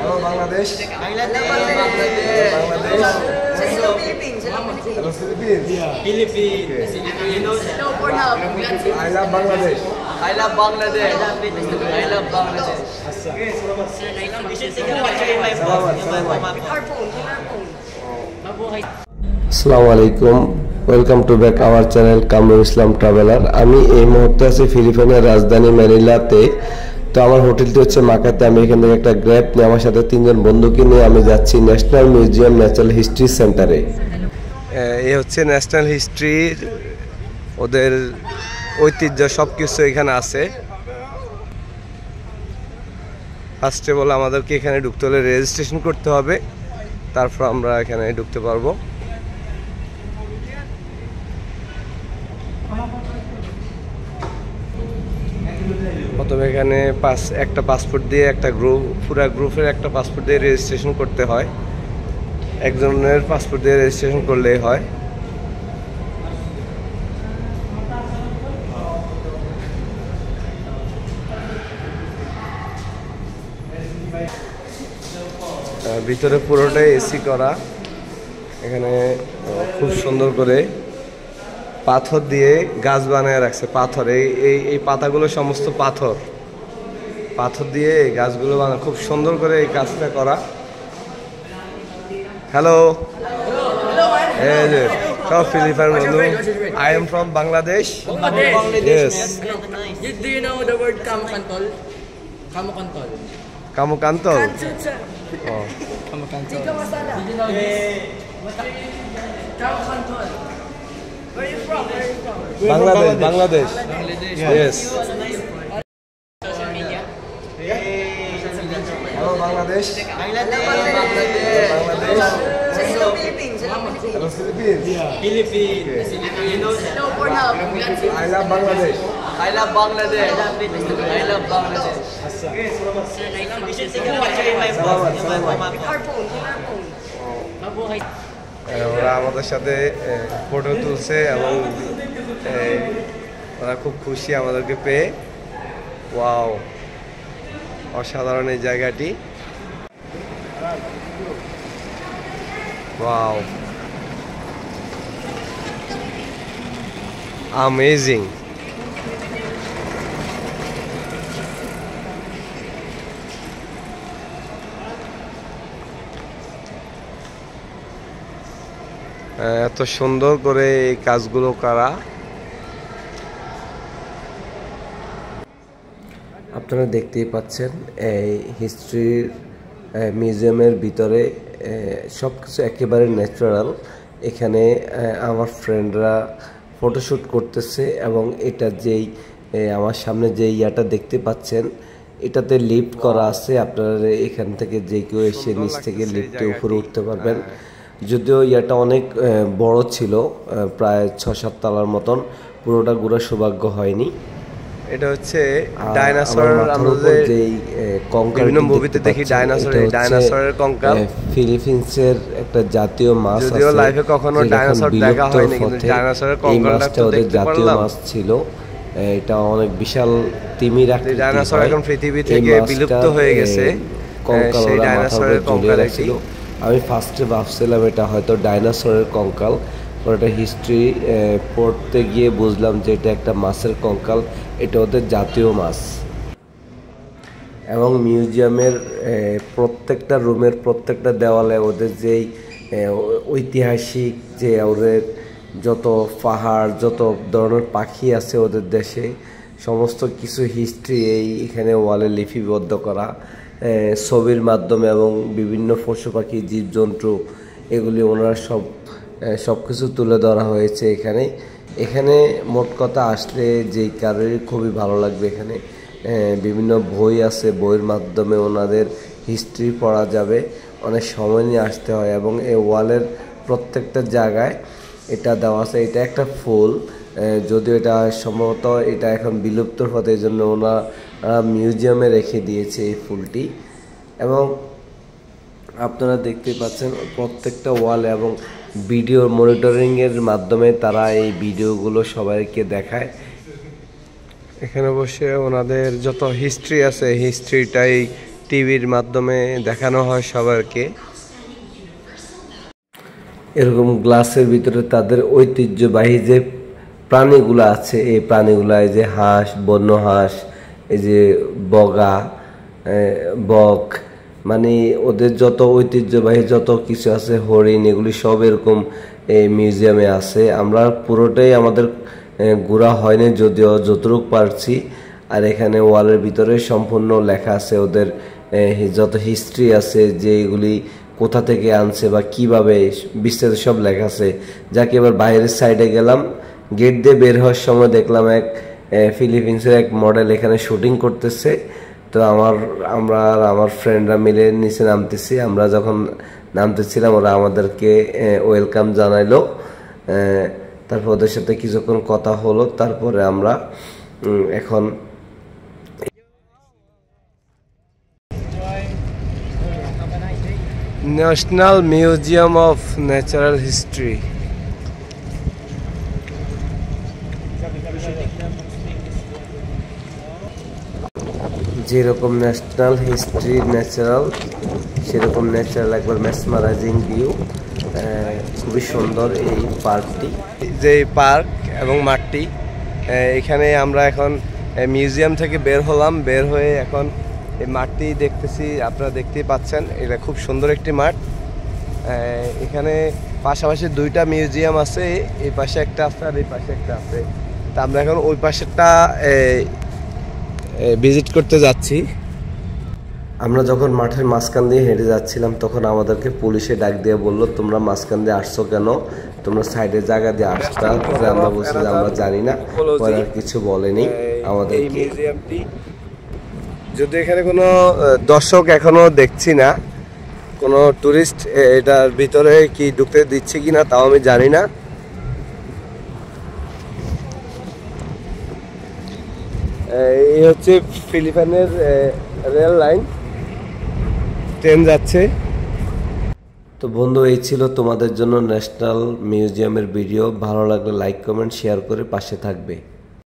Hello Bangladesh. Bangladesh. Hello Philippines. Hello Philippines. Philippines. Hello Pornhub. I love Bangladesh. I love Bangladesh. I love Bangladesh. Our phone. আসসালামু আলাইকুম, welcome to back our channel Kamrul Islam traveller. আমি এই মুহূর্তে আছি ফিলিপাইনের রাজধানী ম্যানিলাতে। তো আমার হোটেলটি হচ্ছে মাকাতে। আমি এখান থেকে একটা গ্র্যাব নিয়ে আমার সাথে 3 জন বন্ধুকে নিয়ে আমি যাচ্ছি ন্যাশনাল মিউজিয়াম ন্যাচারাল হিস্ট্রি সেন্টারে। এই হচ্ছে ন্যাশনাল হিস্ট্রির ওদের ঐতিহ্য সব কিছু এখানে আছে। ফার্স্টে বলে আমাদেরকে এখানে ঢুকতে হলে রেজিস্ট্রেশন করতে হবে, তারপর আমরা এখানে ঢুকতে পারবো। প্রথমে এখানে একটা পাসপোর্ট দিয়ে একটা পুরো গ্রুপের একটা পাসপোর্ট দিয়ে রেজিস্ট্রেশন করতে হয়। একজনের পাসপোর্ট দিয়ে রেজিস্ট্রেশন করলেই হয়। ভিতরে পুরোটাই এসি করা। এখানে খুব সুন্দর করে পাথর দিয়ে গাছ বানিয়ে রাখছে। পাথর এই পাতাগুলো সমস্ত পাথর দিয়ে এই গাছগুলো বানায়, খুব সুন্দর করে এই কাজটা করা। হ্যালো, এই যে সব ফিলিপাইন বন্ধু। I am from Bangladesh. Yes. Do you know the word kamukantol? Kamukantol. Kamukantol. Oh. Kamukantol. Chicken masala. Did you know this? Kamukantol. Where are you from? Bangladesh. Yes. Hello Bangladesh. Bangladesh. Hello Philippines. Hello Philippines. Philippines. Hello Pornhub. I love Bangladesh. I love Bangladesh. I love Bangladesh. Our phone. ওরা আমাদের সাথে photo তুলছে এবং ওরা খুব খুশি আমাদেরকে পেয়ে। ওয়াও, অসাধারণ এই জায়গাটি। Wow, amazing. এত সুন্দর করে এই কাজগুলো করা। আপনারা দেখতেই পাচ্ছেন এই হিস্ট্রির মিউজিয়ামের ভিতরে সব কিছু একেবারে ন্যাচারাল। এখানে আমার ফ্রেন্ডরা ফটোশ্যুট করতেছে এবং এটা যেই আমার সামনে যে ইয়াটা দেখতে পাচ্ছেন, এটাতে লিফট করা আছে। আপনারা এখান থেকে যে কেউ এসে নিচ থেকে লিফটে উপরে উঠতে পারবেন। যদিও ইয়াটা অনেক বড় ছিল, প্রায় 6-7 তলার মতন, পুরোটা ঘোরা সৌভাগ্য হয়নি। এটা হচ্ছে ডাইনোসর। আমাদের যেই কঙ্কাল বিভিন্ন মুভিতে দেখি ডাইনোসরের কঙ্কাল। ফিলিপিন্সের একটা জাতীয় মাছ, যদিও লাইফে কখনো ডাইনোসর দেখা হয়নি, কিন্তু ডাইনোসরের কঙ্কালটা ওদের জাতীয় মাছ ছিল। এটা অনেক বিশাল তিমির আকৃতির। ডাইনোসর এখন পৃথিবী থেকে বিলুপ্ত হয়ে গেছে। সেই ডাইনোসরের কঙ্কাল ছিল। আমি ফার্স্টে ভাবছিলাম এটা হয়তো ডাইনোসরের কঙ্কাল, পরে এটা হিস্ট্রি পড়তে গিয়ে বুঝলাম যে এটা একটা মাছের কঙ্কাল। এটা ওদের জাতীয় মাছ। এবং মিউজিয়ামের প্রত্যেকটা রুমের প্রত্যেকটা দেওয়ালে ওদের যেই ঐতিহাসিক যে ওদের যত পাহাড়, যত ধরনের পাখি আছে ওদের দেশে, সমস্ত কিছু হিস্ট্রি এখানে ওয়ালে লিপিবদ্ধ করা ছবির মাধ্যমে, এবং বিভিন্ন পশু পাখি, জীবজন্তু, এগুলি ওনারা সব কিছু তুলে ধরা হয়েছে এখানে মোট কথা আসলে যেই কারোরই খুবই ভালো লাগবে। এখানে বিভিন্ন বই আছে, বইয়ের মাধ্যমে ওনাদের হিস্ট্রি পড়া যাবে। অনেক সময় নিয়ে আসতে হয় এবং এই ওয়ালের প্রত্যেকটা জায়গায় এটা দেওয়া আছে। এটা একটা ফুল, যদিও এটা সম্ভবত এটা এখন বিলুপ্তর পথে, এই জন্য ওনারা মিউজিয়ামে রেখে দিয়েছে এই ফুলটি। এবং আপনারা দেখতে পাচ্ছেন প্রত্যেকটা ওয়ালে এবং ভিডিও মনিটরিংয়ের মাধ্যমে তারা এই ভিডিওগুলো সবাইকে দেখায়। এখানে বসে ওনাদের যত হিস্ট্রি আছে হিস্ট্রিটাই টিভির মাধ্যমে দেখানো হয় সবাইকে। এরকম গ্লাসের ভিতরে তাদের ঐতিহ্যবাহী যে প্রাণীগুলো আছে, এই প্রাণীগুলো এই যে হাঁস, বন্য হাঁস, এই যে বগা, বক, মানে ওদের যত ঐতিহ্যবাহী যত কিছু আছে, হরিণ, এগুলি সব এরকম এই মিউজিয়ামে আছে। আমরা পুরোটাই আমাদের ঘোরা হয়নি, যদিও যতটুকু পারছি। আর এখানে ওয়ালের ভিতরে সম্পূর্ণ লেখা আছে ওদের যত হিস্ট্রি আছে, যে এগুলি কোথা থেকে আনছে বা কিভাবে, বিস্তারিত সব লেখা আছে। যাকে এবার বাইরের সাইডে গেলাম, গেট দিয়ে বের হওয়ার সময় দেখলাম এক ফিলিপিন্সের এক মডেল এখানে শুটিং করতেছে। তো আমরা আর আমার ফ্রেন্ডরা মিলে নিচে নামতেছি। আমরা যখন নামতেছিলাম ওরা আমাদেরকে ওয়েলকাম জানাইলো। তারপর ওদের সাথে কিছুক্ষণ কথা হলো। তারপরে আমরা এখন national museum of natural history. যেরকম ন্যাশনাল হিস্ট্রি ন্যাচারাল, সেরকম ন্যাচারাল একবার মেসমারাইজিং ভিউ। খুবই সুন্দর এই পার্কটি, যে পার্ক এবং মাঠটি। এখানে আমরা এখন মিউজিয়াম থেকে বের হলাম, বের হয়ে এখন এই মাঠটি দেখতেছি। আপনারা দেখতেই পাচ্ছেন, এটা খুব সুন্দর একটি মাঠ। এখানে পাশাপাশি দুইটা মিউজিয়াম আছে, এই পাশে একটা আছে আর এই পাশে একটা আছে। তা আমরা এখন ওই পাশেরটা ভিজিট করতে যাচ্ছি। আমরা যখন মাঠের মাঝখান দিয়ে হেঁটে যাচ্ছিলাম, তখন আমাদেরকে পুলিশে ডাক দিয়ে বললো, তোমরা মাঝখান দিয়ে আসছো কেন, তোমরা সাইডের জায়গা দিয়ে আসছো। আমরা বলছি যে আমরা জানি না, পরে আর কিছু বলেনি আমাদেরকে। যদি এখানে কোনো দর্শক এখনো দেখছি না, কোনো টুরিস্ট এটার ভিতরে কি ঢুকতে দিচ্ছে কিনা তাও আমি জানি না। এই হচ্ছে ফিলিপাইনের রেল লাইন, ট্রেন যাচ্ছে। তো বন্ধু, এই ছিল তোমাদের জন্য ন্যাশনাল মিউজিয়ামের ভিডিও। ভালো লাগলে লাইক, কমেন্ট, শেয়ার করে পাশে থাকবে।